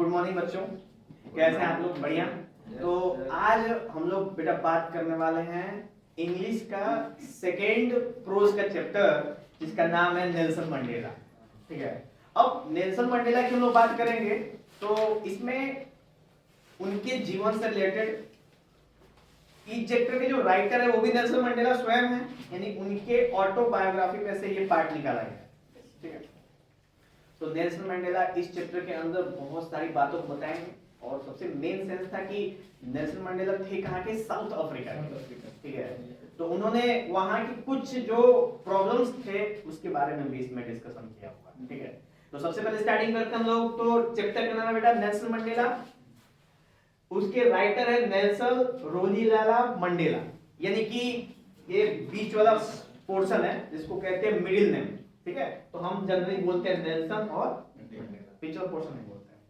Good morning बच्चों, कैसे हैं आप लोग? बढ़िया। तो आज हम लोग बेटा बात करने वाले हैं इंग्लिश का सेकेंड प्रोज का चैप्टर जिसका नाम है नेल्सन मंडेला। ठीक है, अब नेल्सन मंडेला की हम लोग बात करेंगे तो इसमें उनके जीवन से रिलेटेड इस चैप्टर के जो राइटर है वो भी नेल्सन मंडेला स्वयं है, यानी उनके ऑटोबायोग्राफी में से ये पार्ट निकाला गया। ठीक है, तो नेल्सन मंडेला इस चैप्टर के अंदर बहुत सारी बातों को बताएंगे और सबसे मेन सेंस था कि नेल्सन मंडेला थे कहाँ के? साउथ अफ्रीका के। ठीक है, तो उन्होंने वहां की कुछ जो प्रॉब्लम्स थे उसके बारे में भी इसमें डिस्कशन किया हुआ। ठीक है, तो सबसे पहले स्टार्टिंग करते हैं हम लोग। तो चैप्टर का नाम है बेटा नेल्सन मंडेला, उसके राइटर है नेल्सन रोजिलाला मंडेला, यानी कि ये बीच वाला पोर्शन है जिसको कहते हैं मिडिल नेम। ठीक है, तो हम जनरली बोलते हैं नेल्सन और मंडेला, बीच वाला पोर्शन नहीं बोलते हैं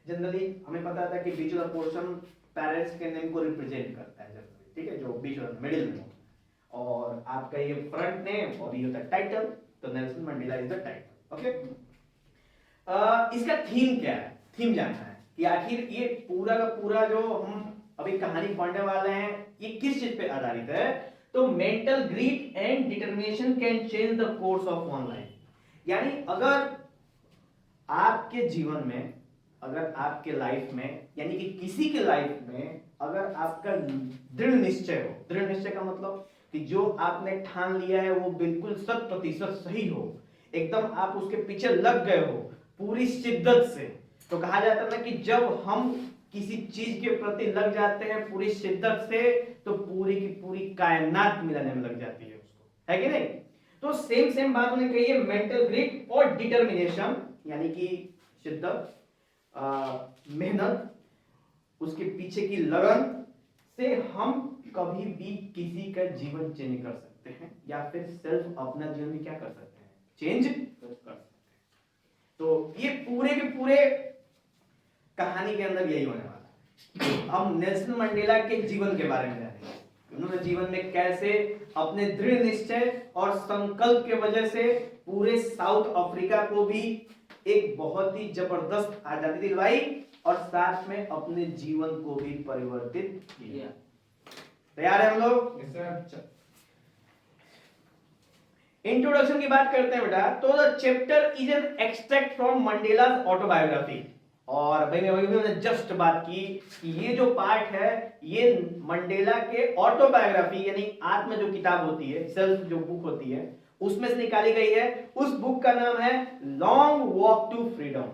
जनरली। हमें पता था कि बीच वाला पोर्शन पेरेंट्स के नेम को रिप्रेजेंट करता है जनरली। ठीक है, जो बीच वाला मिडिल नेम, और आपका ये फ्रंट नेम और ये होता है टाइटल, तो Nelson Mandela is the title. Okay, इसका थीम क्या है? थीम जानना है कि आखिर ये पूरा का पूरा जो हम अभी कहानी पढ़ने वाले हैं ये किस चीज पे आधारित है? तो mental grit and determination can change the course of one life. यानी अगर आपके जीवन में, अगर आपके लाइफ में, यानी कि किसी के लाइफ में अगर आपका दृढ़ निश्चय हो, दृढ़ निश्चय का मतलब कि जो आपने ठान लिया है वो बिल्कुल 100% सही हो, एकदम आप उसके पीछे लग गए हो पूरी शिद्दत से, तो कहा जाता है ना कि जब हम किसी चीज के प्रति लग जाते हैं पूरी शिद्दत से तो पूरी की पूरी कायनात मिलाने में लग जाती है उसको, है कि नहीं? तो सेम बात उन्हें कही है, मेंटल ग्रिट और डिटरमिनेशन, यानी कि शिद्दत, मेहनत, उसके पीछे की लगन से हम कभी भी किसी का जीवन चेंज कर सकते हैं, या फिर सेल्फ अपना जीवन भी क्या कर सकते हैं? चेंज कर सकते हैं। तो ये पूरे के पूरे कहानी के अंदर यही होने वाला है। अब नेल्सन मंडेला के जीवन के बारे में जानेंगे, उन्होंने जीवन में कैसे अपने दृढ़ निश्चय और संकल्प के वजह से पूरे साउथ अफ्रीका को भी एक बहुत ही जबरदस्त आजादी दिलवाई और साथ में अपने जीवन को भी परिवर्तित किया। तैयार है हम लोग? इंट्रोडक्शन की बात करते हैं बेटा। तो the chapter is an extract from Mandela's autobiography, और भाई मैं वही जस्ट बात की कि ये जो पार्ट है ये मंडेला के ऑटोबायोग्राफी यानी आत्म जो किताब होती है, सेल्फ जो बुक होती है, उसमें से निकाली गई है। उस बुक का नाम है लॉन्ग वॉक टू फ्रीडम,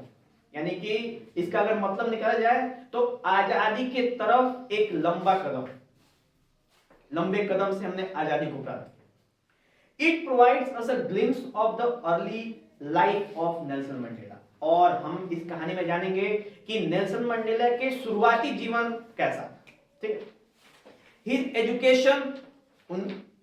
यानी कि इसका अगर मतलब निकाला जाए तो आजादी के तरफ एक लंबा कदम, लंबे कदम से हमने आजादी को प्राप्त किया। It provides us a glimpse of the early life of Nelson Mandela, और हम इस कहानी में जानेंगे कि नेल्सन मंडेला के शुरुआती जीवन कैसा। ठीक है, his education,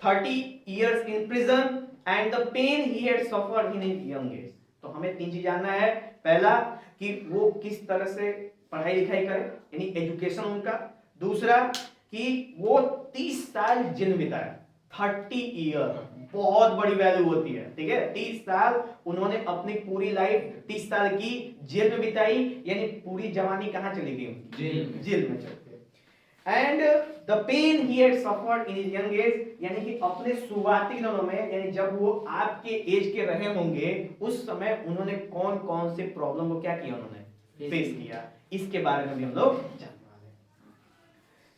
30 years in prison and the pain he had suffered in his young age। तो हमें तीन चीज जानना है। पहला कि वो किस तरह से पढ़ाई लिखाई करे, यानी एजुकेशन उनका। दूसरा कि वो 30 साल जेल में बिताया, 30 ईयर, बहुत बड़ी वैल्यू होती है। ठीक है, 30 साल उन्होंने अपनी पूरी लाइफ 30 साल की जेल में बिताई, यानी पूरी जवानी कहां चली गई? जेल में चली गई। And the pain he had suffered in his young age, यानी कि अपने शुरुआती दिनों में, यानी जब वो आपके एज के रहे होंगे उस समय उन्होंने कौन कौन से प्रॉब्लम को क्या किया, उन्होंने फेस किया, इसके बारे में भी हम लोग जानने वाले हैं।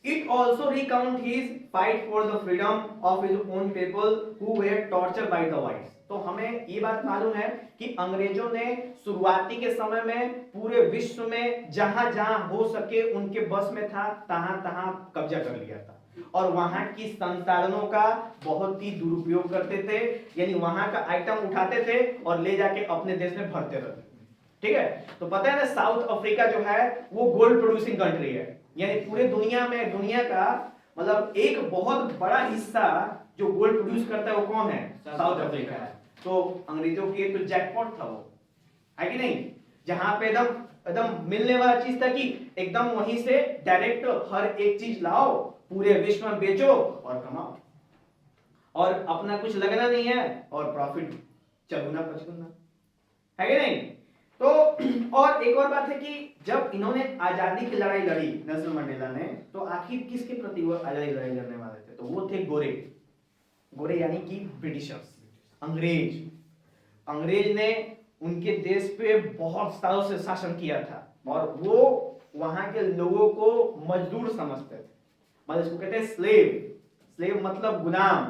It also recount his fight for the freedom of his own people who were tortured by the whites। तो हमें ये बात मालूम है कि अंग्रेजों ने शुरुआती के समय में पूरे विश्व में जहां जहां हो सके उनके बस में था तहां तहां कब्जा कर लिया था, और वहां की संसाधनों का बहुत ही दुरुपयोग करते थे, यानी वहां का आइटम उठाते थे और ले जाके अपने देश में भरते रहते थे। ठीक है, तो पता है ना साउथ अफ्रीका जो है वो गोल्ड प्रोड्यूसिंग कंट्री है, यानी पूरे दुनिया में, दुनिया का मतलब एक बहुत बड़ा हिस्सा जो गोल्ड प्रोड्यूस करता है वो कौन है? साउथ अफ्रीका है। तो अंग्रेजों की तो जैकपॉट था वो, है कि नहीं? जहां पे एकदम एकदम मिलने वाला चीज था कि एकदम वहीं से डायरेक्ट हर एक चीज लाओ, पूरे विश्व में बेचो और कमाओ, और अपना कुछ लगना नहीं है और प्रॉफिट चगुना पचगुना, है कि नहीं? तो और एक और बात है कि जब इन्होंने आजादी की लड़ाई लड़ी नेल्सन मंडेला ने, तो आखिर किसके प्रति वो आजादी की लड़ाई लड़ने वाले थे? तो वो थे गोरे। गोरे यानी कि ब्रिटिशर्स, अंग्रेज। अंग्रेज ने उनके देश पे बहुत सालों से शासन किया था और वो वहां के लोगों को मजदूर समझते थे, मतलब इसको कहते हैं स्लेव। स्लेव मतलब गुलाम,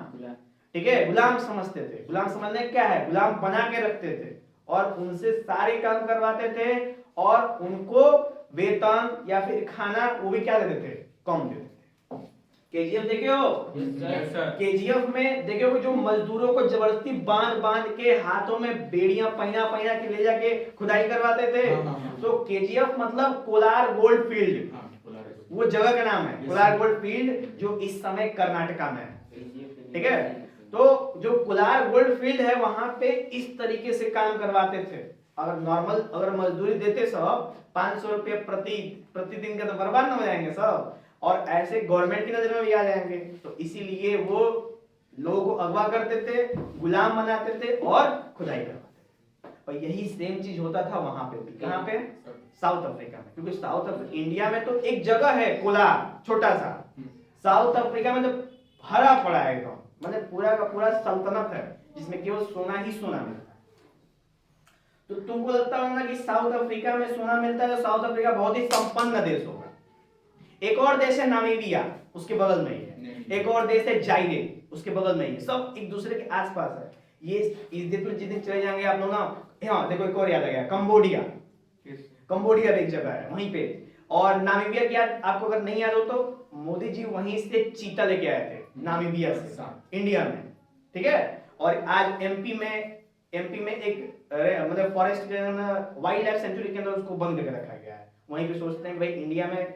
ठीक है, गुलाम समझते थे। गुलाम समझने क्या है, गुलाम बना के रखते थे और उनसे सारे काम करवाते थे और उनको वेतन या फिर खाना वो भी क्या देते थे, कम देते थे। केजीएफ देखे हो? केजीएफ में देखे हो जो मजदूरों को जबरदस्ती बांध बांध के हाथों में बेड़ियां पहना पहना के ले जाके खुदाई करवाते थे। तो केजीएफ मतलब कोलार गोल्ड फील्ड, वो जगह का नाम है, कोलार गोल्ड फील्ड, जो इस समय कर्नाटका में है, ठीक है। तो जो कोलार गोल्ड फील्ड है वहां पे इस तरीके से काम करवाते थे। अगर नॉर्मल अगर मजदूरी देते सब 500 रुपये प्रतिदिन का, तो बर्बाद ना हो जाएंगे सब, और ऐसे गवर्नमेंट की नजर में भी आ जाएंगे। तो इसीलिए वो लोगों को अगवा करते थे, गुलाम बनाते थे और खुदाई करवाते थे। और यही सेम चीज होता था वहां पे भी। कहां पे? साउथ अफ्रीका में। क्योंकि साउथ अफ्रीका, इंडिया में तो एक जगह है कोलार छोटा सा, साउथ अफ्रीका में तो भरा पड़ा है एकदम, मतलब पूरा का पूरा सल्तनत है जिसमें केवल सोना ही सोना मिलता है। तो तुमको लगता होगा कि साउथ अफ्रीका में सोना मिलता है तो साउथ अफ्रीका बहुत ही संपन्न देश होगा। एक और देश है नामीबिया, उसके बगल में ही है। एक और देश है जाइरे, उसके बगल में ही है। सब एक दूसरे के आसपास है। ये इस देश में जिस दिन चले जाएंगे आप लोग ना, हाँ देखो एक और याद आ गया, कंबोडिया। कंबोडिया भी एक जगह है वहीं पे। और नामीबिया की याद आपको अगर नहीं याद हो तो मोदी जी वहीं से चीता लेके आए थे नामीबिया से इंडिया में, ठीक है। और आज एमपी में एक मतलब फॉरेस्ट वाइल्ड लाइफ सेंचुरी के अंदर उसको बंद करके रखा गया है। वहीं पे सोचते हैं भाई इंडिया में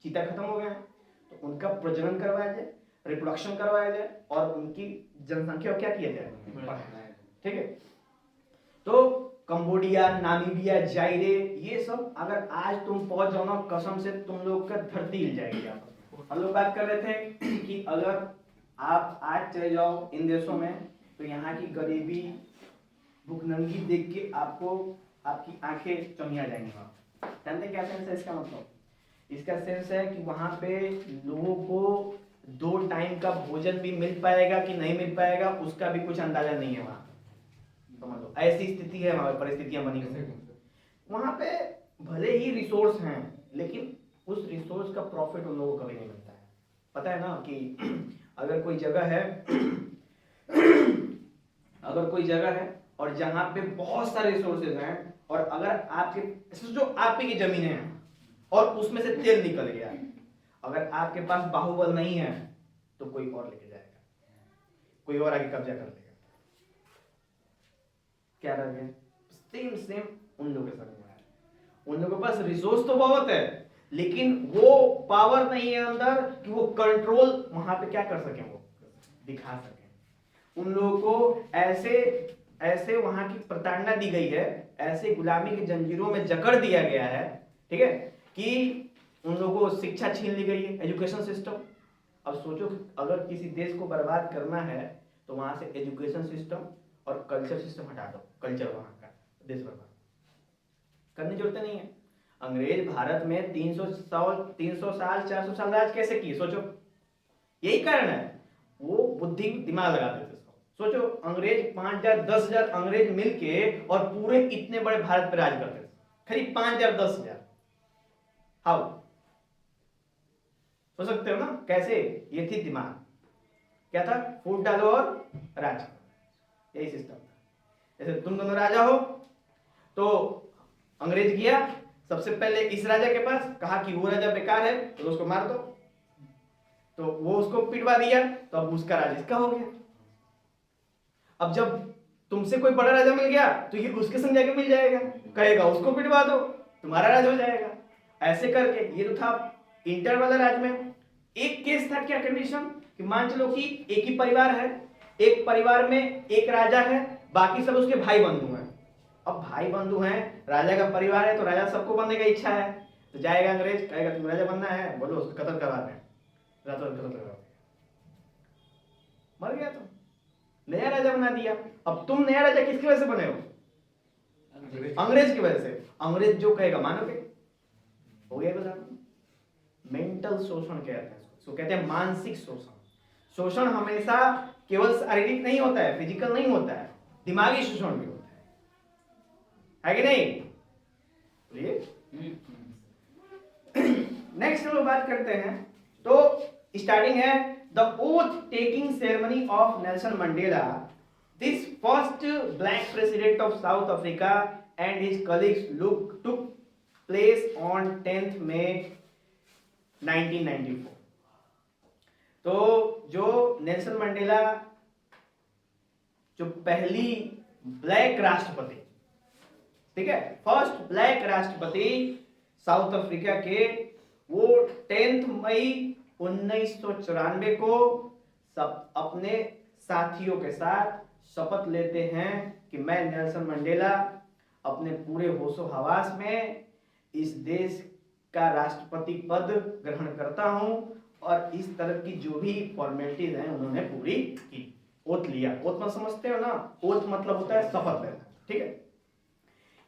चीता खत्म हो गया है तो उनका प्रजनन करवाया जाए, रिप्रोडक्शन करवाया जाए और उनकी जनसंख्या क्या किया जाए, ठीक है। तो कंबोडिया, नामीबिया, जाइरे, ये सब अगर आज तुम पहुंच जाओ ना, कसम से तुम लोग का धरती हिल जाएगी। हम लोग बात कर रहे थे कि अगर आप आज चले जाओ इन देशों में तो यहाँ की गरीबी, भूखनंगी देख के आपको आपकी आंखें चमिया जाएंगी। वहां जानते क्या सेंस है इसका? मतलब इसका सेंस है कि वहां पे लोगों को 2 टाइम का भोजन भी मिल पाएगा कि नहीं मिल पाएगा उसका भी कुछ अंदाजा नहीं है वहां। समझ लो ऐसी स्थिति है, वहां परिस्थितियां बनी हुई। वहां पे भले ही रिसोर्स हैं लेकिन उस रिसोर्स का प्रॉफिट उन लोगों को कभी नहीं मिलता है। पता है ना कि अगर कोई जगह है अगर कोई जगह है और जहां पे बहुत सारे रिसोर्सेज हैं और अगर आपके जो आपकी की जमीनें हैं और उसमें से तेल निकल गया, अगर आपके पास बाहुबल नहीं है तो कोई और लेके जाएगा, कोई और आगे कब्जा कर लेगा। क्या रह गया? सेम उन लोगों के साथ हुआ है। उन लोगों के पास रिसोर्स तो बहुत है लेकिन वो पावर नहीं है अंदर कि वो कंट्रोल वहां पे क्या कर सके, वो दिखा सके। उन लोगों को ऐसे वहां की प्रताड़ना दी गई है, ऐसे गुलामी की जंजीरों में जकड़ दिया गया है, ठीक है, कि उन लोगों को शिक्षा छीन ली गई है, एजुकेशन सिस्टम। अब सोचो अगर किसी देश को बर्बाद करना है तो वहां से एजुकेशन सिस्टम और कल्चर सिस्टम हटा दो, कल्चर वहां का, देश बर्बाद करने की जरूरत नहीं है। अंग्रेज भारत में 300 साल 400 साल राज कैसे किए? सोचो, यही कारण है, वो बुद्धि दिमाग लगाते थे। सोचो अंग्रेज 5000 10,000 अंग्रेज मिलके और पूरे इतने बड़े भारत पर राज करते थे, करीब 5000 10,000। हाउ हो सकते हो ना कैसे? ये थी दिमाग, क्या था? फूट डालो और राज, यही सिस्टम था। जैसे तुम दोनों राजा हो तो अंग्रेज गया सबसे पहले इस राजा के पास, कहा कि वो राजा बेकार है तो उसको मार दो, तो वो उसको पिटवा दिया तो अब उसका राज इसका हो गया। अब जब तुमसे कोई बड़ा राजा मिल गया तो ये उसके संग जाके मिल जाएगा, कहेगा उसको पिटवा दो, तुम्हारा राज हो जाएगा। ऐसे करके ये तो था इंटर वाला राज में। एक केस था, क्या कंडीशन, कि मान चलो कि एक ही परिवार है, एक परिवार में एक राजा है, बाकी सब उसके भाई बंधु हैं। अब भाई बंधु हैं, राजा का परिवार है तो राजा सबको बनने का इच्छा है, तो जाएगा अंग्रेज, कहेगा तुम राजा बनना है, बोलो उसको कत्ल करवा दें, रातों कत्ल करवा दें, मर गया तो नया राजा बना दिया। अब तुम नया राजा किसकी वजह से बने हो? अंग्रेज की वजह से। अंग्रेज जो कहेगा मानोगे, हो गया बता। मेंटल शोषण कहते हैं इसको, कहते हैं मानसिक शोषण। शोषण हमेशा केवल शारीरिक नहीं होता है, फिजिकल नहीं होता है, दिमागी शोषण भी होता है कि नहीं? नेक्स्ट हम लोग बात करते हैं, तो स्टार्टिंग है the oath taking ceremony of Nelson Mandela, this first black president of south Africa and his colleagues took place on 10th May 1994। तो जो नेल्सन मंडेला, जो पहली ब्लैक राष्ट्रपति, ठीक है, फर्स्ट ब्लैक राष्ट्रपति साउथ अफ्रीका के, वो 10 मई 1994 को सब अपने साथियों के साथ शपथ लेते हैं कि मैं नेल्सन मंडेला अपने पूरे होशो हवास में इस देश का राष्ट्रपति पद ग्रहण करता हूं, और इस तरह की जो भी फॉर्मेलिटीज हैं उन्होंने पूरी की। ओथ लिया, ओथ मत समझते हो ना, ओथ मतलब होता है शपथ लेना, ठीक है।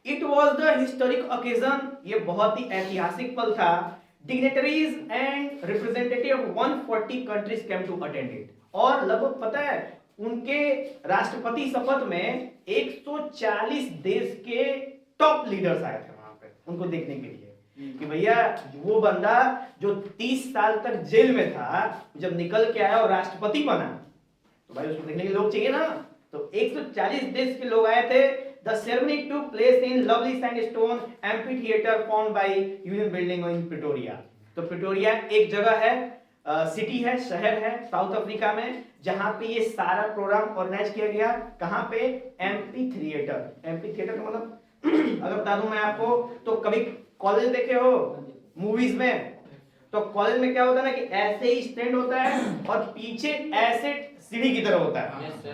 It was the historic occasion, ये बहुत ही ऐतिहासिक पल था। Dignitaries and representative 140 countries came to attend it, और लगभग पता है उनके राष्ट्रपति शपथ में 140 देश के टॉप लीडर्स आए थे वहां पे उनको देखने के लिए कि भैया वो बंदा जो 30 साल तक जेल में था, जब निकल के आया और राष्ट्रपति बना, तो भाई उसको देखने के लोग चाहिए ना। तो 140 देश के लोग आए थे। The ceremony took place in lovely sandstone amphitheater formed by Union Building in Pretoria। तो प्रिटोरिया एक जगह है, सिटी है, शहर है साउथ अफ्रीका में, जहां पे ये सारा प्रोग्राम ऑर्गेनाइज किया गया। कहां पे? Amphi theatre. एम्पी थिएटर का मतलब अगर बता दूं मैं आपको, तो कभी कॉलेज देखे हो मूवीज में, तो कॉलेज में क्या होता है ना कि ऐसे ही स्टैंड होता है और पीछे ऐसे सीढ़ी की तरह होता है। yes,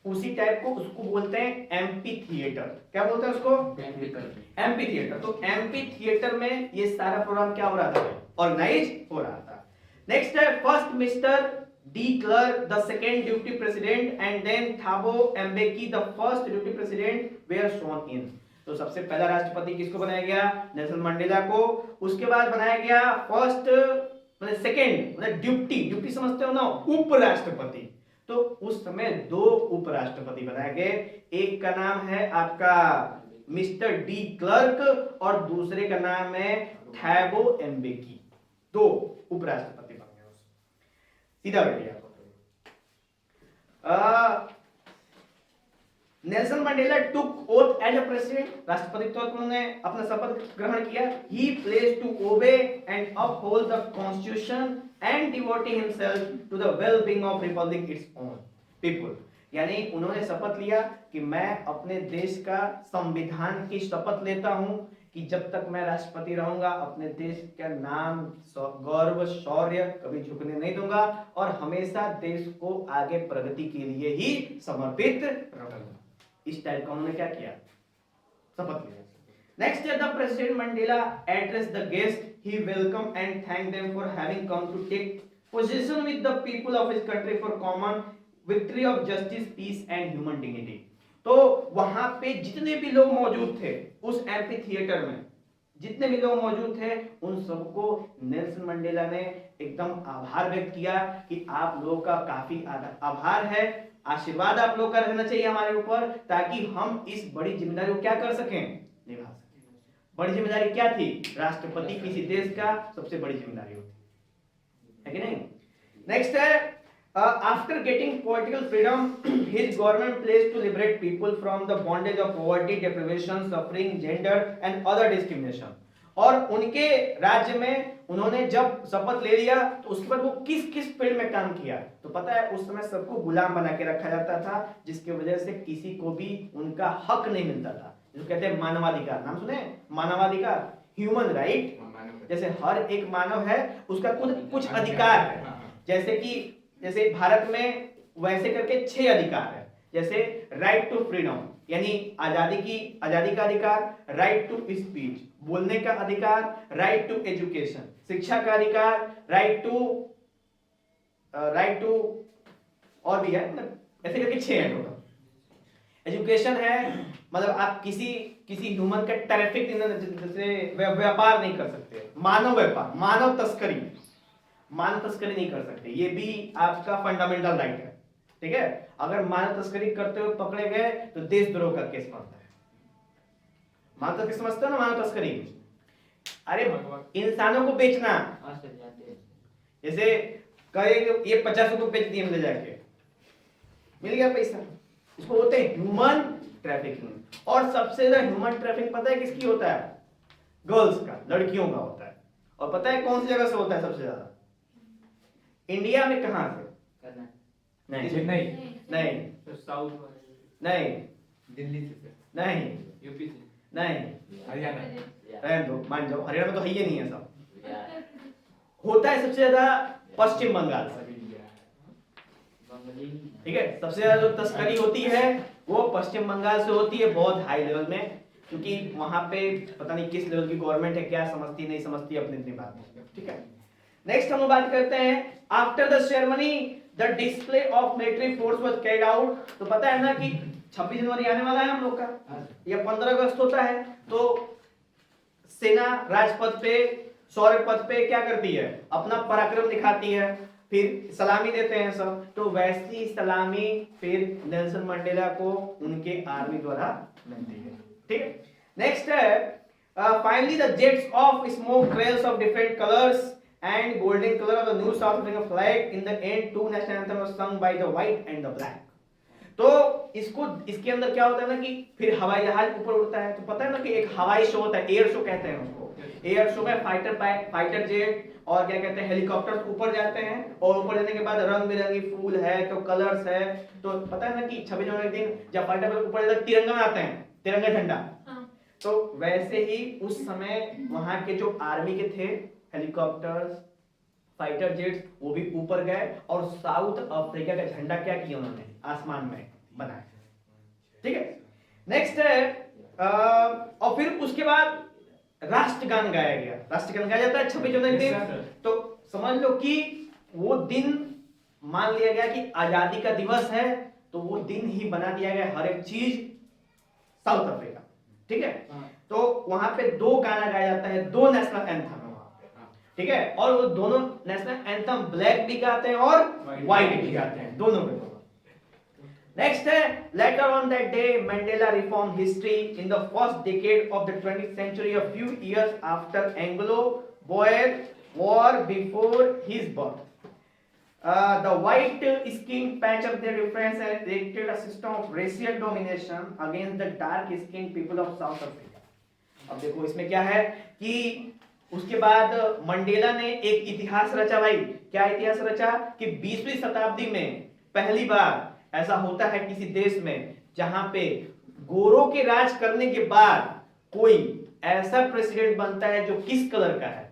उसी टाइप को उसको बोलते हैं एम्पी थिएटर। क्या बोलते हैं उसको? Amphi theatre. तो एम्पी थिएटर में ये सारा प्रोग्राम क्या हो रहा था? ऑर्गेनाइज हो रहा था। नेक्स्ट है first mister de Klerk the second duty president and then Thabo एम्बेकी the first duty president where shown in. तो सबसे पहला राष्ट्रपति किसको बनाया गया? नेल्सन मंडेला को। उसके बाद बनाया गया फर्स्ट मतलब सेकंड मतलब ड्यूटी समझते हो ना, उपराष्ट्रपति। तो उस समय 2 उपराष्ट्रपति बनाए गए, एक का नाम है आपका मिस्टर डी क्लर्क और दूसरे का नाम है थैबो एम्बेकी। 2 उपराष्ट्रपति बन गए। सीधा बैठिए आप। Nelson Mandela took oath as a president, राष्ट्रपति तौर पर उन्होंने अपना शपथ ग्रहण किया। He pledge to obey and uphold the constitution and devoting himself to the well-being of republic its own people. यानी उन्होंने शपथ लिया कि मैं अपने देश का संविधान की शपथ लेता हूं कि जब तक मैं राष्ट्रपति रहूंगा अपने देश का नाम, गौरव, शौर्य कभी झुकने नहीं दूंगा और हमेशा देश को आगे प्रगति के लिए ही समर्पित रहूंगा। इस टाइप का उन्होंने क्या किया? शपथ लिया। नेक्स्ट है the president Mandela address the guest, he welcome and thank them for having come to take position with the people of his country for common victory of justice, peace and human dignity. तो वहां पे जितने भी लोग मौजूद थे उस amphi theatre में, जितने भी लोग मौजूद थे उन सबको नेल्सन मंडेला ने एकदम आभार व्यक्त किया कि आप लोगों का काफी आभार है, आशीर्वाद आप लोग का रहना चाहिए हमारे ऊपर, ताकि हम इस बड़ी जिम्मेदारी को क्या कर सकें? निभा सकें। बड़ी जिम्मेदारी क्या थी? राष्ट्रपति किसी देश का सबसे बड़ी जिम्मेदारी होती है कि नहीं? नेक्स्ट है after getting political freedom his government pledged to liberate people from the bondage of poverty, deprivation, suffering, gender and other discrimination। और उनके राज्य में उन्होंने जब शपथ ले लिया तो उसके बाद वो किस किस फील्ड में काम किया? तो पता है उस समय सबको गुलाम बना के रखा जाता था, जिसकी वजह से किसी को भी उनका हक नहीं मिलता था, जिसको कहते हैं मानवाधिकार। नाम सुने? मानवाधिकार, ह्यूमन राइट। जैसे हर एक मानव है उसका कुछ अधिकार है, जैसे भारत में वैसे करके 6 अधिकार है। जैसे राइट टू फ्रीडम यानी आजादी का अधिकार, राइट टू स्पीच बोलने का अधिकार, राइट टू एजुकेशन शिक्षा का अधिकार, राइट टू और भी है, ऐसे करके 6 है टोटल। एजुकेशन है मतलब आप किसी किसी ह्यूमन का ट्रैफिक जैसे व्यापार नहीं कर सकते, मानव व्यापार, मानव तस्करी नहीं कर सकते, ये भी आपका फंडामेंटल राइट है। ठीक है, अगर मानव तस्करी करते हुए पकड़े गए तो देशद्रोह का केस बनता है। मानव तस्करी समझते हो ना, मानव तस्करी, अरे इंसानों को बेचना, जैसे कहे ये 50 रुपए बेच दिए ले जाके, मिल गया पैसा, इसको बोलते हैं ह्यूमन ट्रैफिकिंग। और सबसे ज्यादा ह्यूमन ट्रैफिकिंग पता है किसकी होता है? गर्ल्स का, लड़कियों का होता है। और पता है कौन सी जगह से होता है सबसे ज्यादा? इंडिया में कहां से? नहीं नहीं साउथ नहीं दिल्ली से, नहीं यूपी से, नहीं, हरियाणा, रहने दो, मान जाओ हरियाणा में तो है ही नहीं है, सब होता है सबसे ज्यादा पश्चिम बंगाल से। ठीक है, सबसे ज्यादा जो तस्करी होती है वो पश्चिम बंगाल से होती है, बहुत हाई लेवल में, क्योंकि वहां पे पता नहीं किस लेवल की गवर्नमेंट है, क्या समझती नहीं समझती अपनी अपनी बात। ठीक है, नेक्स्ट हम बात करते हैं after the ceremony the display of military force was carried out. तो पता है ना कि 26 जनवरी आने वाला है हम लोग का, या 15 अगस्त होता है, तो सेना राजपथ पे, शौर्य पथ पे क्या करती है? अपना पराक्रम दिखाती है, फिर सलामी देते हैं सब। तो वैसी सलामी फिर नेल्सन मंडेला को उनके आर्मी द्वारा मिलती है। ठीक है, नेक्स्ट है finally the jets of smoke trails of different colors and golden color of the new South African flag in the end two national anthem was sung by the white and the black। तो इसके अंदर क्या होता है ना कि फिर हवाई जहाज ऊपर उड़ता है। तो पता है ना कि एक हवाई शो होता है, एयर शो कहते हैं उसको। एयर शो में फाइटर जेट और क्या कहते हैं हेलीकॉप्टर्स ऊपर जाते हैं, और ऊपर जाने के बाद रंग बिरंगी फूल है, तो कलर्स है। तो पता है ना कि 26 जनवरी के दिन जब फाइटर ऊपर जाते तिरंगा बनाते हैं, तिरंगा झंडा। तो वैसे ही उस समय वहां के जो आर्मी के थे, हेलीकॉप्टर्स, फाइटर जेट्स, वो भी ऊपर गए और साउथ अफ्रीका का झंडा क्या किया उन्होंने? आसमान में बनाया। ठीक है, नेक्स्ट है और फिर उसके बाद राष्ट्रगान गाया गया। राष्ट्रगान गाया जाता है 26 जनवरी के दिन। तो समझ लो कि वो दिन मान लिया गया कि आजादी का दिवस है, तो वो दिन ही बना दिया गया हर एक चीज साउथ अफ्रीका। ठीक है, तो वहां पे 2 गाना गाया जाता है, 2 नेशनल एंथम है वहां पे। ठीक है, और वो दोनों नेशनल एंथम ब्लैक भी गाते हैं और व्हाइट भी गाते हैं, दोनों में। नेक्स्ट है later on that day Mandela reform history in the first decade of the 20th century, a few years after Anglo-Boer War before his birth. The white-skinned patch of their difference and erected a system of racial domination against the dark-skinned people of South Africa. अब देखो इसमें क्या है कि उसके बाद Mandela ने एक इतिहास रचा भाई। क्या इतिहास रचा? कि 20वीं शताब्दी में पहली बार ऐसा होता है किसी देश में जहां पे गोरों के राज करने के बाद कोई ऐसा प्रेसिडेंट बनता है जो किस कलर का है?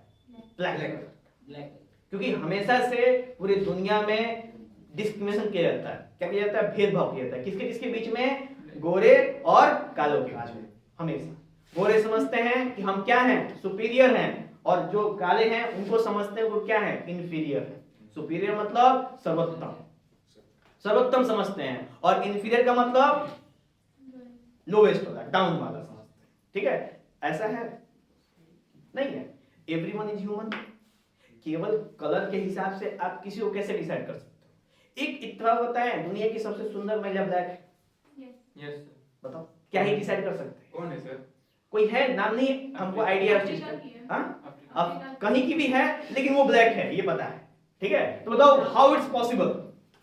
ब्लैक। क्योंकि हमेशा से पूरी दुनिया में डिस्क्रिमिनेशन किया जाता है। क्या किया जाता है? भेदभाव किया जाता है। किसके किसके बीच में? गोरे और कालों के बीच में। हमेशा गोरे समझते हैं कि हम क्या हैं? सुपीरियर हैं, और जो काले हैं उनको समझते हैं वो क्या है? इन्फीरियर है। सुपीरियर मतलब सर्वोत्तम, सर्वोत्तम समझते हैं, और इन्फीरियर का मतलब लोवेस्ट वाला, डाउन वाला समझते हैं। ठीक है, ऐसा है नहीं है। Everyone is human. केवल कलर के हिसाब से आप किसी को कैसे डिसाइड कर सकते हो? एक इतना बताएं, दुनिया की सबसे सुंदर महिला ब्लैक है। यस बताओ, क्या ही डिसाइड कर सकते हैं? कौन है सर? कोई है? नाम नहीं है हमको, आइडिया उस चीज का। हाँ, अब कहीं की भी है लेकिन वो ब्लैक है, ये पता है। ठीक है, तो बताओ हाउ इट्स पॉसिबल?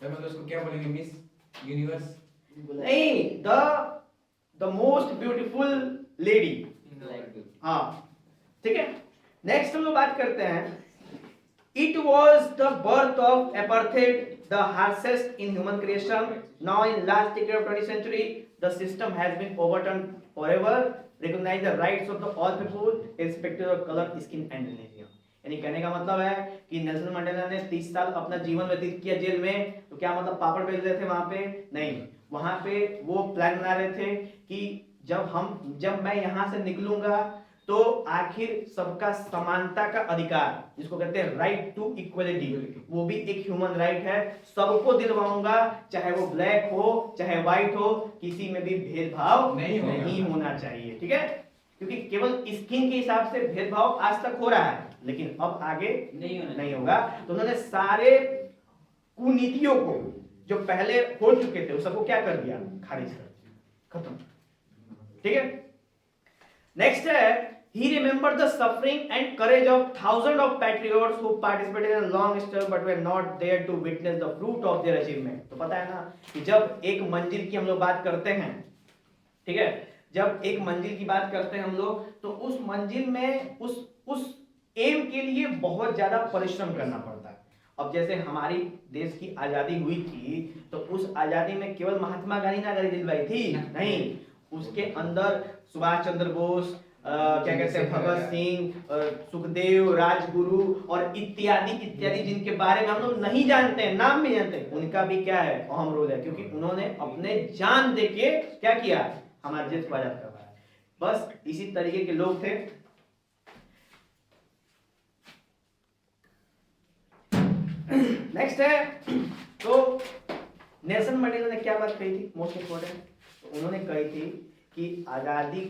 मतलब उसको क्या बोलेंगे? Miss universe? नहीं, द मोस्ट ब्यूटीफुल लेडी। हाँ, ठीक है। नेक्स्ट हम लोग बात करते हैं, it was the birth of apartheid, the harshest in human creation. Now in last decade of 20th century, the system has been overturned forever. Recognize the rights of the all people, irrespective of color, skin and religion. यानी कहने का मतलब है कि Nelson Mandela ने 30 साल अपना जीवन व्यतीत किया जेल में, तो क्या मतलब पापड़ बेल रहे थे वहां पे? नहीं, वहां पे वो प्लान बना रहे थे कि जब मैं यहां से निकलूंगा तो आखिर सबका समानता का अधिकार, जिसको कहते हैं राइट टू इक्वलिटी, वो भी एक ह्यूमन राइट है। सबको दिलवाऊंगा, चाहे वो ब्लैक हो चाहे व्हाइट हो, किसी में भी भेदभाव नहीं होना चाहिए। ठीक है, क्योंकि केवल स्किन के हिसाब से भेदभाव आज तक हो रहा है, लेकिन अब आगे नहीं होगा। तो उन्होंने सारे कुनीतियों को जो पहले हो चुके थे, उस सबको क्या कर दिया, खारिज कर दिया, खत्म। ठीक है, नेक्स्ट है he remembered the suffering and courage of thousands of patriots who participated in a long struggle but were not there to witness the fruit of their achievement। तो पता है ना कि जब एक मंजिल की हम लोग बात करते हैं, ठीक है, जब एक मंजिल की बात करते हैं हम लोग, तो उस मंजिल में उस एम के लिए बहुत ज्यादा परिश्रम करना पड़ता है। अब जैसे हमारी देश की आजादी हुई थी, तो उस आजादी में केवल महात्मा गांधी ने आजादी दिलवाई थी, नहीं, उसके अंदर सुभाष चंद्र बोस, क्या कहते हैं, भगत सिंह, सुखदेव, राजगुरु और इत्यादि इत्यादि, जिनके बारे में हम लोग नहीं जानते हैं, नाम नहीं जानते, उनका भी क्या है, अहम रोल है, क्योंकि उन्होंने अपने जान देके क्या किया, हमारे देश को आजाद करवाया। बस इसी तरीके के लोग थे। नेक्स्ट है, तो नेल्सन मंडेला ने क्या बात कही थी, मोस्ट इंपोर्टेंट, तो उन्होंने कही थी कि आजादी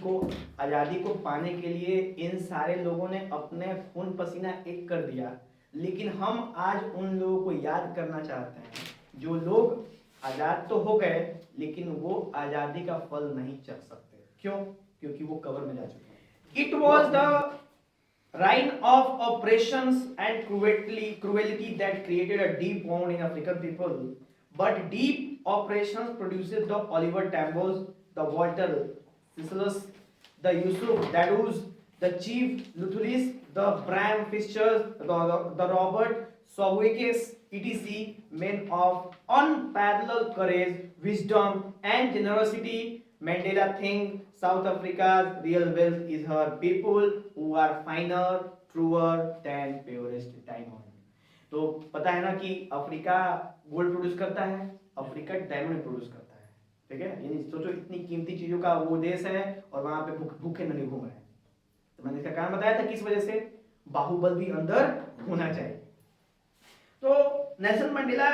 को पाने के लिए इन सारे लोगों ने अपने खून पसीना एक कर दिया, लेकिन हम आज उन लोगों को याद करना चाहते हैं जो लोग आजाद तो हो गए, लेकिन वो आजादी का फल नहीं चख सकते। क्यों? क्योंकि वो कब्र में जा चुके हैं। It was the reign of oppressions and cruelty that created a deep wound in African people, but deep oppressions produces the Oliver Tambos, the Walter Sislus, the Yusuf Dadus, the Chief Lutulis, the Bram Fishers, the Robert Sawikes, etc., men of unparalleled courage, wisdom, and generosity. Mandela thinks South Africa's real wealth is her people who are finer, truer than purest diamond. तो पता है ना कि Africa gold produce करता है, Africa diamond produce करता है। ठीक है, यानी सोचो इतनी कीमती चीजों का वो देश है और वहां पे भूखे नहीं घूम रहे हैं। तो मैंने इसका कारण बताया था, किस वजह से, बाहुबल भी अंदर होना चाहिए। तो नेल्सन मंडेला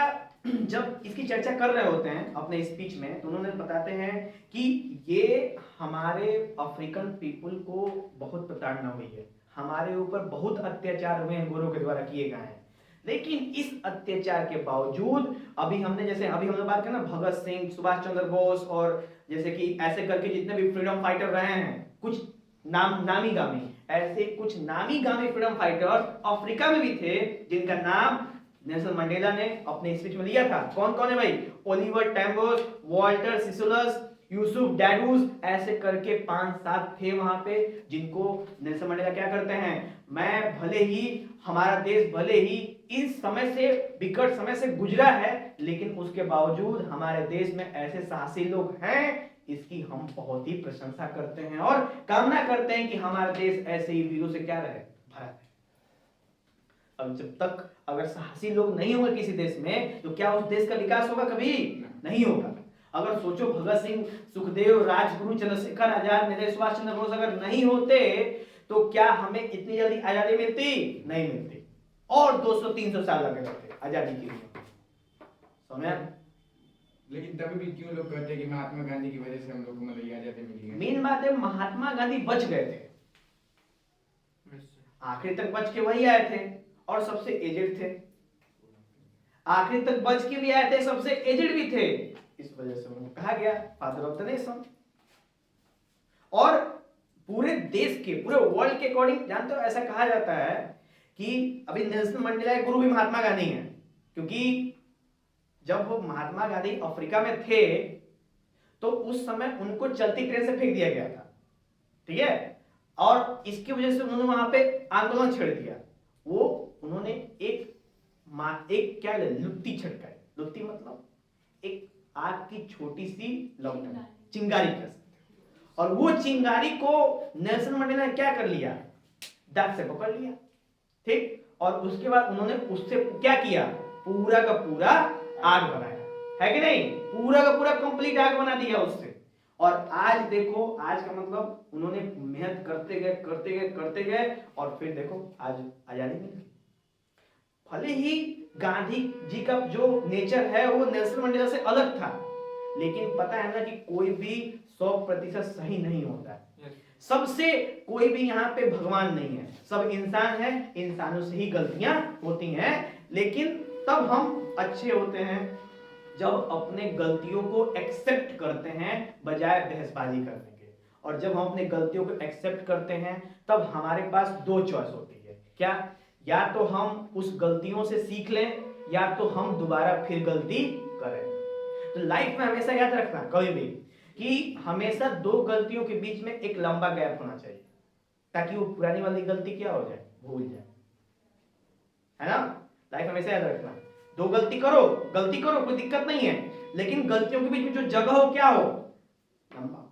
जब इसकी चर्चा कर रहे होते हैं अपने स्पीच में, तो उन्होंने बताते हैं कि ये हमारे अफ्रीकन पीपल को बहुत प्रताड़ना हुई है, हमारे ऊपर बहुत अत्याचार हुए हैं, गोरों के द्वारा किए गए हैं, लेकिन इस अत्याचार के बावजूद अभी हमने बात की ना, भगत सिंह, सुभाष चंद्र बोस, और जैसे कि ऐसे करके जितने भी फ्रीडम फाइटर रहे हैं, कुछ नामी गामी, ऐसे कुछ नामी गामी फ्रीडम फाइटर अफ्रीका में भी थे, जिनका नाम नेल्सन मंडेला ने अपने स्पीच में लिया था। कौन कौन है भाई? ओलिवर टैम्बोस, वॉल्टर सिसुलस, यूसुफ डैडूस, ऐसे करके 5-7 थे वहां पे, जिनको नेल्सन मंडेला क्या करते हैं, मैं भले ही, हमारा देश भले ही इस समय से, विकट समय से गुजरा है, लेकिन उसके बावजूद हमारे देश में ऐसे साहसी लोग हैं, इसकी हम बहुत ही प्रशंसा करते हैं और कामना करते हैं कि हमारा देश ऐसे ही वीरों से क्या रहे, भरा रहे। अब जब तक अगर साहसी लोग नहीं होंगे किसी देश में, तो क्या उस देश का विकास होगा? कभी नहीं होगा। अगर सोचो, भगत सिंह, सुखदेव, राजगुरु, चंद्रशेखर आजाद, नेताजी सुभाष चंद्र बोस अगर नहीं होते, तो क्या हमें इतनी जल्दी आजादी मिलती? नहीं मिलती, और 200-300 साल लगे रहते आजादी के लिए। समझ? लेकिन तभी भी क्यों लोग कहते हैं कि महात्मा गांधी की वजह से हम लोग को मतलब आजादी मिली है? मेन बात है, महात्मा गांधी बच गए थे, आखिर तक बच के वही आए थे, और सबसे एजेड थे, आखिर तक बच के भी आए थे, सबसे एजेड भी थे, इस वजह से उनको कहा गया फादर ऑफ द नेशन। और पूरे देश के, पूरे वर्ल्ड के अकॉर्डिंग, जानते हो, ऐसा कहा जाता है कि अभी नेल्सन मंडेला के गुरु भी महात्मा गांधी हैं, क्योंकि जब वो महात्मा गांधी अफ्रीका में थे, तो उस समय उनको चलती ट्रेन से फेंक दिया गया था। ठीक है, और इसकी वजह से उन्होंने वहां पे आंदोलन छेड़ दिया। वो उन्होंने एक क्या लुत्ती छिड़काई, लुत्ती मतलब एक आग की छोटी सी लौटा, चिंगारी कह सकते, और वो चिंगारी को नेल्सन मंडेला ने क्या कर लिया, दांत से पकड़ लिया। ठीक, और उसके बाद उन्होंने उससे क्या किया, पूरा का पूरा आग बनाया, है कि नहीं, पूरा का पूरा कंप्लीट आग बना दिया उससे। और आज देखो, आज का मतलब उन्होंने मेहनत करते गए और फिर देखो आज आजादी मिल गई। भले ही गांधी जी का जो नेचर है वो नेल्सन मंडेला से अलग था, लेकिन पता है ना कि कोई भी 100% सही नहीं होता है। सबसे कोई भी यहाँ पे भगवान नहीं है, सब इंसान है, इंसानों से ही गलतियां होती हैं, लेकिन तब हम अच्छे होते हैं जब अपने गलतियों को एक्सेप्ट करते हैं बजाय बहसबाजी करने के। और जब हम अपने गलतियों को एक्सेप्ट करते हैं तब हमारे पास दो चॉइस होती है, क्या? या तो हम उस गलतियों से सीख लें या तो हम दोबारा फिर गलती करें। तो लाइफ में हमेशा याद रखना कभी भी कि हमेशा दो गलतियों के बीच में एक लंबा गैप होना चाहिए, ताकि वो पुरानी वाली गलती क्या हो जाए, भूल जाए, है ना। लाइफ हमेशा याद रखना, दो गलती करो कोई दिक्कत नहीं है, लेकिन गलतियों के बीच में जो जगह हो क्या हो, लंबा।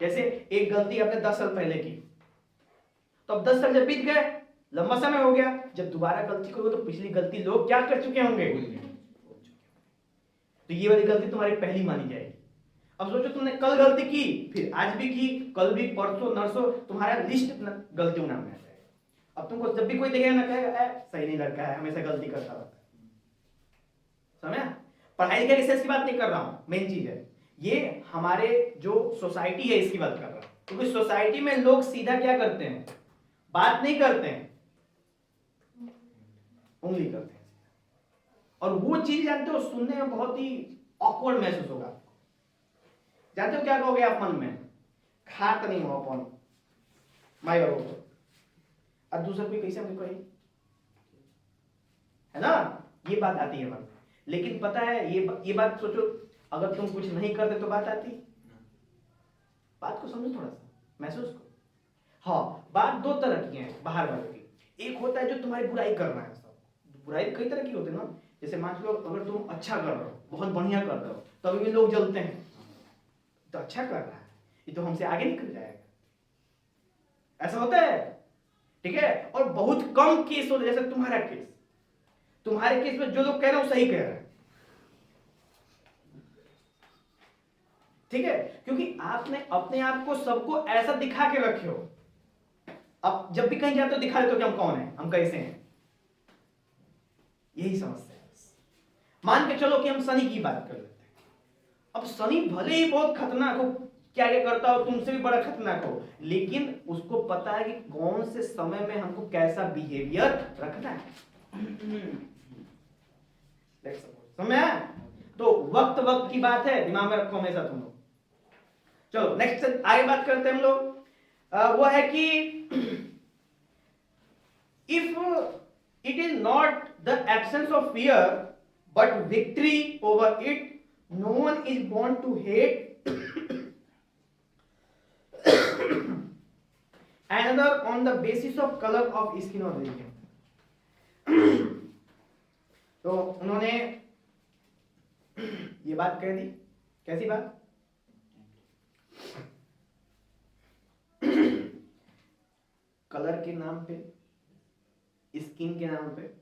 जैसे एक गलती आपने 10 साल पहले की, तो अब 10 साल जब बीत गए, लंबा समय हो गया, जब दोबारा गलती करोगे तो पिछली गलती लोग क्या कर चुके होंगे, तो ये वाली गलती तुम्हारी पहली मानी जाएगी। अब सोचो तुमने कल गलती की, फिर आज भी की, कल भी, परसों, नरसों, तुम्हारा लिस्ट गलतियों नाम में आ जाएगा। अब तुमको जब भी कोई देखेगा ना कहेगा सही नहीं लड़का है, हमेशा गलती करता रहता है। समझा? पढ़ाई लिखाई रिसर्च की बात नहीं कर रहा हूं, मेन चीज है ये हमारे जो सोसाइटी है इसकी बात कर रहा हूं, क्योंकि सोसाइटी में लोग सीधा क्या करते हैं, बात नहीं करते हैं, उंगली करते हैं। और वो चीज जानते हो सुनने में बहुत ही ऑकवर्ड महसूस होगा। जानते हो क्या कहोगे आप मन में, खात नहीं हो अपन माई बाबू को, और दूसरा कोई कैसे हमको कहे, है ना, ये बात आती है मन। लेकिन पता है ये बात सोचो, अगर तुम कुछ नहीं करते तो बात आती, बात को समझो, थोड़ा सा महसूस करो। हाँ, बात दो तरह की है बाहर वालों की, एक होता है जो तुम्हारी बुराई कर रहा है, सब बुराई कई तरह की होती है ना। जैसे मान लो अगर तुम अच्छा कर रहे हो, बहुत बढ़िया कर रहे हो, तभी भी लोग जलते हैं, तो अच्छा कर रहा है, ये तो हमसे आगे निकल जाएगा, ऐसा होता है, ठीक है। और बहुत कम केस होते, जैसे तुम्हारा केस, तुम्हारे केस में जो लोग कह रहे हैं वो सही कह रहे हैं, ठीक है, क्योंकि आपने अपने आप को सबको ऐसा दिखा के रखे हो। अब जब भी कहीं जाते हो दिखा देते हो कि हम कौन है, हम कैसे हैं, यही समस्या है। मान के चलो कि हम सनी की बात कर लेते हैं। अब सनी भले ही बहुत खतरनाक हो, क्या क्या करता हो, तुमसे भी बड़ा खतरनाक हो, लेकिन उसको पता है कि कौन से समय में हमको कैसा बिहेवियर रखना है। समझ? तो वक्त वक्त की बात है, दिमाग में रखो हमेशा तुम लोग। चलो नेक्स्ट आगे बात करते हैं हम लोग। वो है कि if it is not the absence of fear but victory over it, no one is born to hate another on the basis of color of skin or religion। तो उन्होंने ये बात कह दी, कैसी बात, कलर के नाम पे, स्किन के नाम पे,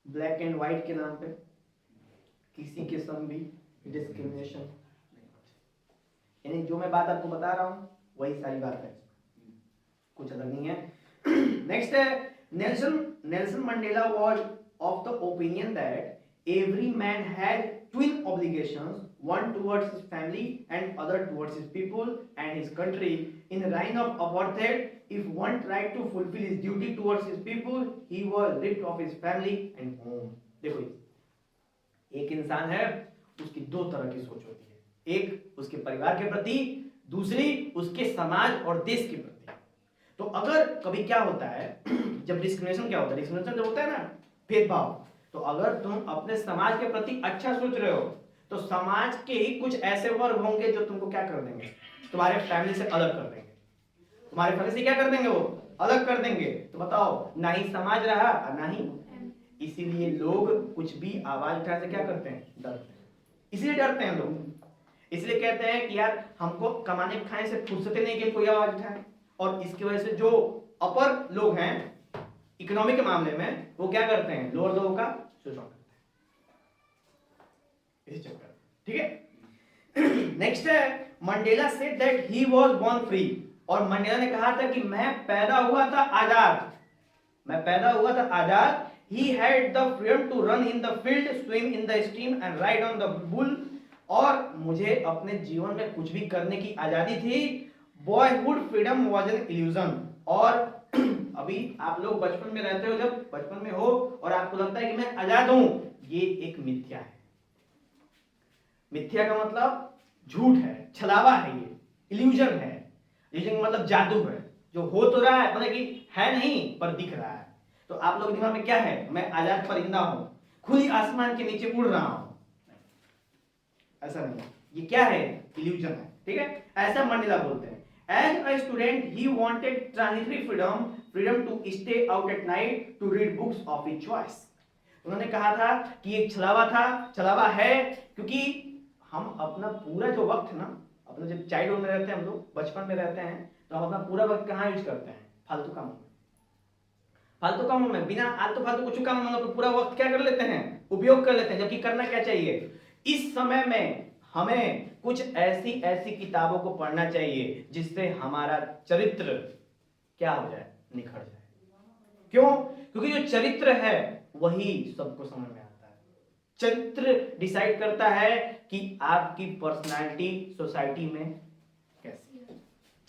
ब्लैक एंड व्हाइट के नाम पे किसी के संग भी डिस्क्रिमिनेशन, यानी जो मैं बात आपको बता रहा हूं वही सारी बात है, कुछ अलग नहीं है। नेक्स्ट है, Nelson Mandela was of the opinion that every man has twin obligations, one towards his family and other towards his people and his country. In the reign of apartheid, if one tried to fulfill his duty towards his people, he was ripped of his family and home। देखो, एक इंसान है, उसकी दो तरह की सोच होती है, एक उसके परिवार के प्रति, दूसरी उसके समाज और देश के प्रति। तो अगर कभी क्या होता है, जब डिस्क्रिमिनेशन क्या होता है, डिस्क्रिमिनेशन जब होता है ना, भेदभाव, तो अगर तुम अपने समाज के प्रति अच्छा सोच रहे हो तो समाज के ही कुछ ऐसे वर्ग होंगे जो तुमको क्या कर देंगे, तुम्हारे फैमिली से अलग कर देंगे, तुम्हारे फैमिली से क्या कर देंगे, वो अलग कर देंगे। तो बताओ, ना ही समाज रहा ना ही, इसीलिए लोग कुछ भी आवाज उठाने से क्या करते हैं, डरते हैं, इसलिए डरते हैं लोग, इसलिए कहते हैं कि यार हमको कमाने खाने से फुर्सत नहीं कि कोई आवाज उठाए। और इसकी वजह से जो अपर लोग हैं इकोनॉमी के मामले में, वो क्या करते हैं, लोअर लोगों का शोषण करते हैं, इस चक्कर, ठीक है। नेक्स्ट है Mandela said that he was born free, और मंडेला ने कहा था कि मैं पैदा हुआ था आजाद, मैं पैदा हुआ था आजाद। He had the freedom to run in the field, swim in the stream and ride on the bull, और मुझे अपने जीवन में कुछ भी करने की आजादी थी। Boyhood freedom was an illusion, और अभी आप लोग बचपन में रहते हो, जब बचपन में हो और आपको लगता है कि मैं आजाद हूं, ये एक मिथ्या है। मिथ्या का मतलब झूठ है, छलावा है, ये इल्यूजन है। इल्यूजन मतलब जादू है, जो हो तो रहा है मतलब कि है नहीं पर दिख रहा है। तो आप लोग दिमाग में क्या है, मैं आजाद परिंदा हूं, खुली आसमान के नीचे उड़ रहा हूं, ऐसा नहीं, ये क्या है, इल्यूजन है, ठीक है। ऐसा मंडेला बोलते हैं। As a student he wanted transitory freedom, freedom to stay out at night to read books of his choice. उन्होंने कहा था कि एक छलावा था, छलावा है, क्योंकि हम अपना पूरा जो वक्त है ना, अपना जब चाइल्डहुड में रहते हैं, हम लोग बचपन में रहते हैं, तो हम अपना पूरा वक्त कहाँ यूज करते हैं, फालतू कामों में, फालतू कामों में, बिना आलतू फालतू कुछ काम हम लोग पूरा वक्त क्या कर लेते हैं, उपयोग कर लेते हैं। जबकि करना क्या चाहिए, इस समय में हमें कुछ ऐसी ऐसी किताबों को पढ़ना चाहिए जिससे हमारा चरित्र क्या हो जाए, निखर जाए। क्यों? क्योंकि जो चरित्र है वही सबको समझ में आता है। चरित्र डिसाइड करता है कि आपकी पर्सनालिटी सोसाइटी में कैसी है,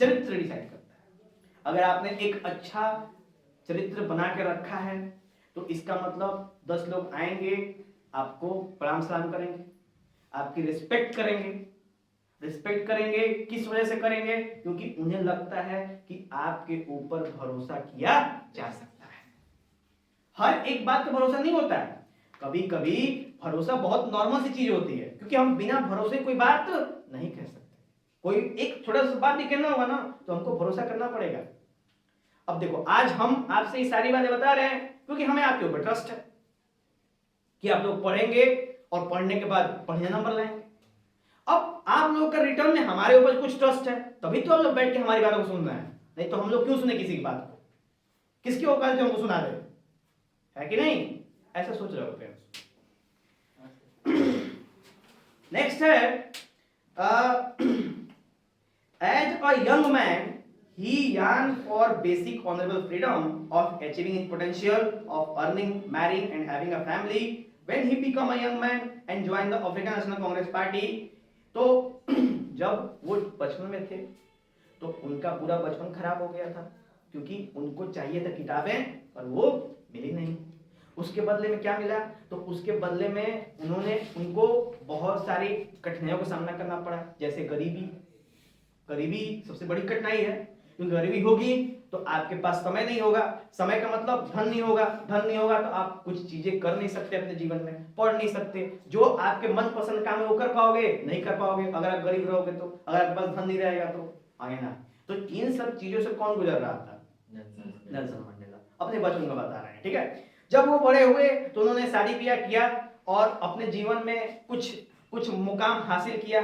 चरित्र डिसाइड करता है। अगर आपने एक अच्छा चरित्र बना के रखा है तो इसका मतलब 10 लोग आएंगे, आपको प्रणाम सलाम करेंगे, आपकी रिस्पेक्ट करेंगे। रिस्पेक्ट करेंगे किस वजह से करेंगे, क्योंकि उन्हें लगता है कि आपके ऊपर भरोसा किया जा सकता है। हर एक बात पर भरोसा नहीं होता है, कभी कभी भरोसा बहुत नॉर्मल सी चीज होती है, क्योंकि हम बिना भरोसे कोई बात नहीं कह सकते। कोई एक छोटा सा बात भी कहना होगा ना तो हमको भरोसा करना पड़ेगा। अब देखो, आज हम आपसे ये सारी बातें बता रहे हैं क्योंकि हमें आपके ऊपर ट्रस्ट है कि आप लोग पढ़ेंगे और पढ़ने के बाद बढ़िया नंबर लाएंगे। अब आप लोग का रिटर्न में हमारे ऊपर कुछ ट्रस्ट है, तभी तो आप लोग बैठ के हमारी बातों को सुन रहे हैं, नहीं तो हम लोग क्यों सुने किसी की बात को, किसकी औकात जो हमको सुना रहे है कि नहीं, ऐसा सोच रहे हो पेरेंट्स। नेक्स्ट है, as a young man he yearned for basic honorable freedom of achieving his potential of earning, marrying and having a family. When he became a young man and joined the African National Congress Party, तो जब वो बचपन में थे तो उनका पूरा बचपन खराब हो गया था, क्योंकि उनको चाहिए था किताबें पर वो मिली नहीं। उसके बदले में क्या मिला, तो उसके बदले में उनको बहुत सारी कठिनाइयों का सामना करना पड़ा, जैसे गरीबी। गरीबी सबसे बड़ी कठिनाई है, क्योंकि गरीबी होगी तो आपके पास समय नहीं होगा, समय का मतलब धन नहीं होगा, धन नहीं होगा तो आप कुछ चीजें कर नहीं सकते अपने जीवन में, पढ़ नहीं सकते, जो आपके मनपसंद काम है वो कर पाओगे नहीं कर पाओगे अगर आप गरीब रहोगे तो, अगर आपके पास धन नहीं रहेगा तो आगे ना। तो इन सब चीजों से कौन गुजर रहा था, नेल्सन मंडेला अपने बचपन का बता रहे हैं, ठीक है। जब वो बड़े हुए तो उन्होंने शादी ब्याह किया और अपने जीवन में कुछ मुकाम हासिल किया,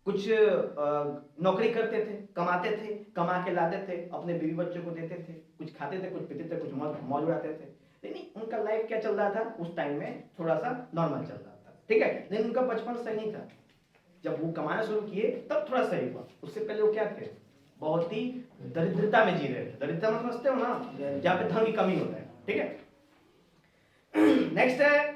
कुछ नौकरी करते थे, कमाते थे, कमा के लाते थे, अपने बीवी बच्चों को देते थे, कुछ खाते थे, कुछ पीते थे, कुछ मौज उड़ाते थे। लेकिन उनका लाइफ क्या चल रहा था उस टाइम में, थोड़ा सा नॉर्मल चल रहा था, ठीक है। लेकिन उनका बचपन सही नहीं था। जब वो कमाना शुरू किए तब थोड़ा सही हुआ, उससे पहले वो क्या थे, बहुत ही दरिद्रता में जी रहे थे। दरिद्रता में समझते हो ना, जहाँ पे धन की कमी होता है, ठीक है। नेक्स्ट है,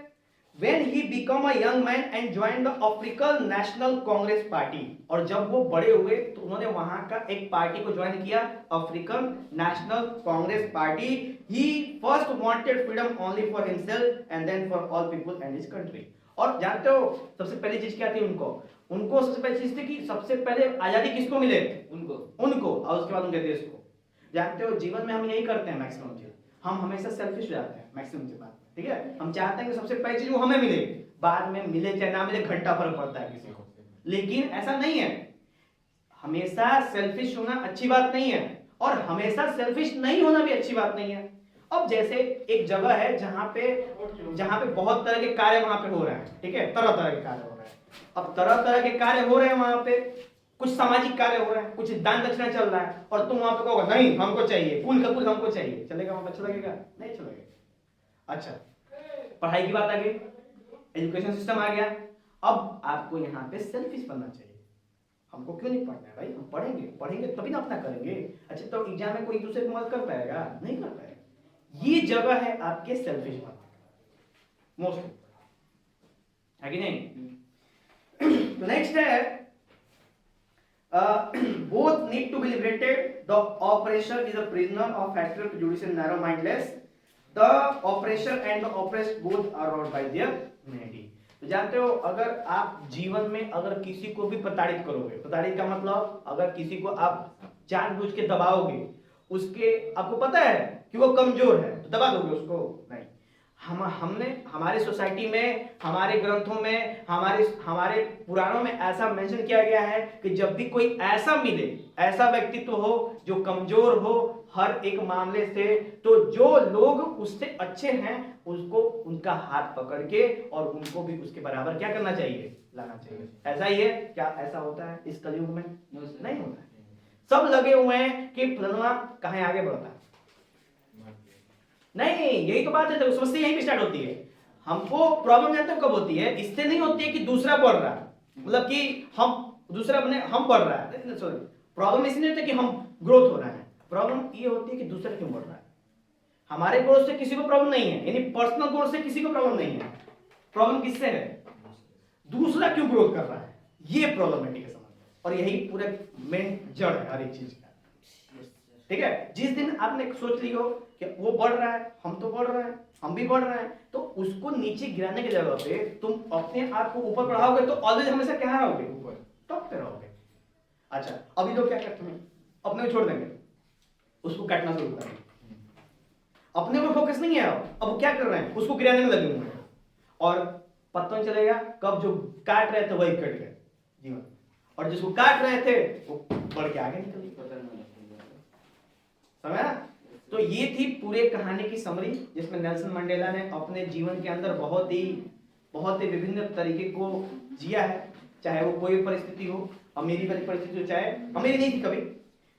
when he became a young man and joined the African National Congress Party, और जब वो बड़े हुए तो उन्होंने वहां का एक पार्टी को ज्वाइन किया, African national Congress party. he first wanted freedom only for himself and then for all people and his country। और जानते हो सबसे पहली चीज क्या थी उनको सबसे पहली चीज थी कि सबसे पहले आजादी किसको मिले, उनको और उसके बाद उनके देश को। जानते हो जीवन में हम यही करते हैं मैक्सिमम चीज, हम हमेशा सेल्फिश हो जाते हैं मैक्सिमम की बात, ठीक है। हम चाहते हैं कि सबसे पहली चीज वो हमें मिले, बाद में मिले चाहे ना मिले घंटा फर्क पड़ता है किसी को, लेकिन ऐसा नहीं है। हमेशा सेल्फिश होना अच्छी बात नहीं है और हमेशा सेल्फिश नहीं होना भी अच्छी बात नहीं है। अब जैसे एक जगह है जहां पे बहुत तरह के कार्य वहां पे हो रहे हैं, ठीक है, तरह तरह के कार्य हो रहे हैं। अब तरह तरह के कार्य हो रहे हैं वहां पे, कुछ सामाजिक कार्य हो रहे हैं, कुछ दान दक्षिणा चल रहा है, और तुम वहां पे कहोगे नहीं हमको चाहिए, कुल का कुल हमको चाहिए, चलेगा वहां पे, अच्छा लगेगा, नहीं अच्छा लगेगा। अच्छा, पढ़ाई की बात आ गई, एजुकेशन सिस्टम आ गया, अब आपको यहाँ पे सेल्फिश बनना चाहिए। हमको क्यों नहीं पढ़ना है भाई, हम पढ़ेंगे तभी ना अपना करेंगे। अच्छा तो एग्जाम में कोई दूसरे को मदद कर पाएगा? नहीं कर पाएगा। ये जगह है आपके सेल्फिश बनने का, मोस्ट है कि नहीं? तो नेक्स्ट है both need to be liberated. The oppressor is a prisoner of factor prejudicial narrow mindedness. The oppressor and the oppressed both are wrought by their humanity. तो जानते हो, अगर आप जीवन में अगर किसी को भी प्रताड़ित करोगे, प्रताड़ित का मतलब अगर किसी को आप जानबूझ के दबाओगे, उसके आपको पता है कि वो कमजोर है तो दबा दोगे उसको? नहीं। हमने हमारे सोसाइटी में, हमारे ग्रंथों में, हमारे पुराणों में ऐसा मेंशन किया गया है कि जब भी कोई ऐसा मिले, ऐसा व्यक्तित्व हो जो कमजोर हो हर एक मामले से, तो जो लोग उससे अच्छे हैं उसको उनका हाथ पकड़ के और उनको भी उसके बराबर क्या करना चाहिए? लाना चाहिए। ऐसा ही है क्या? ऐसा होता है इस कलयुग में? नहीं होता है। सब लगे हुए हैं कि फलाना कहाँ आगे बढ़ता है। नहीं, यही तो बात है। तो समस्या यहीं पे स्टार्ट होती है। हमको प्रॉब्लम जानते हो कब होती है? इससे नहीं होती है कि दूसरा बढ़ रहा है, मतलब कि हम दूसरा बने, हम बढ़ रहा है, सॉरी, प्रॉब्लम इसलिए नहीं होती कि हम ग्रोथ हो रहा है। प्रॉब्लम ये होती है कि दूसरा क्यों बढ़ रहा है। हमारे ग्रोथ से किसी को प्रॉब्लम नहीं है, यानी पर्सनल ग्रोथ से किसी को प्रॉब्लम नहीं है। प्रॉब्लम किससे है? दूसरा क्यों ग्रोथ कर रहा है, ये प्रॉब्लमेटिक है समझ। और यही पूरा मेन जड़ है हर एक चीज का। ठीक है, जिस दिन आपने सोच लियो कि वो बढ़ रहा है, हम तो बढ़ रहे हैं, हम भी बढ़ रहे हैं, तो उसको नीचे गिराने की जगह पे तुम अपने आप को ऊपर बढ़ाओगे तो ऑलवेज हमेशा क्या रहोगे? ऊपर, टॉप पे रहोगे। अच्छा, अभी लोग क्या करते हैं? अपने को छोड़ देंगे, उसको काटना शुरू करेंगे। अपने को फोकस नहीं है, अब वो क्या कर रहे हैं? उसको गिराने में लगे हुए हैं, और पता नहीं चलेगा कब जो काट रहे थे वही कट गए जीवन, और जिसको काट रहे थे वो बढ़ के आगे निकल गए। समझा? तो ये थी पूरे कहानी की समरी, जिसमें नेल्सन मंडेला ने अपने जीवन के अंदर बहुत ही विभिन्न तरीके को जिया है। चाहे वो कोई परिस्थिति हो, अमीरी वाली परिस्थिति हो, चाहे अमीरी नहीं थी कभी,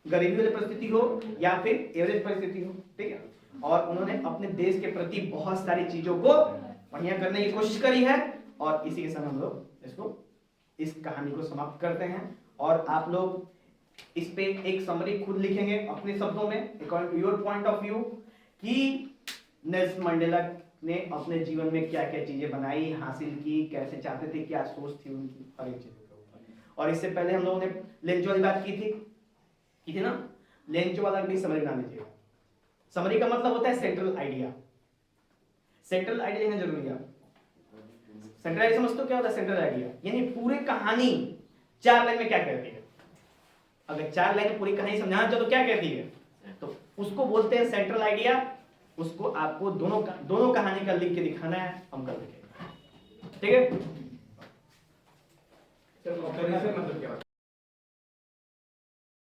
गरीबी वाली परिस्थिति हो या फिर एवरेज परिस्थिति हो, ठीक है। और उन्होंने अपने देश के प्रति बहुत सारी चीजों को बढ़िया करने की कोशिश करी है। और इसी के साथ हम लोग इस कहानी को समाप्त करते हैं। और आप लोग इस पे एक समरी खुद लिखेंगे अपने शब्दों में, according to your point of view, कि नेल्सन मंडेला ने अपने जीवन में क्या क्या चीजें बनाई, हासिल की, कैसे चाहते थे, क्या सोच थी उनकी, हर एक चीज के ऊपर। और इससे पहले हम लोगों ने लेंचो वाली बात की थी ना, लेंचो वाला भी समरी बना लीजिएगा। समरी का मतलब होता है सेंट्रल आइडिया। सेंट्रल आइडिया लिखना जरूरी है। सेंट्रल आइडिया समझते हो क्या होता है? सेंट्रल आइडिया यानी पूरी कहानी 4 लाइन में क्या कहती है। अगर 4 लाइन में पूरी कहानी समझाना चाहो तो क्या कहती है, तो उसको बोलते हैं सेंट्रल आइडिया। उसको आपको दोनों कहानी का लिख के दिखाना है, हम कर देंगे। ठीक है, मतलब क्या?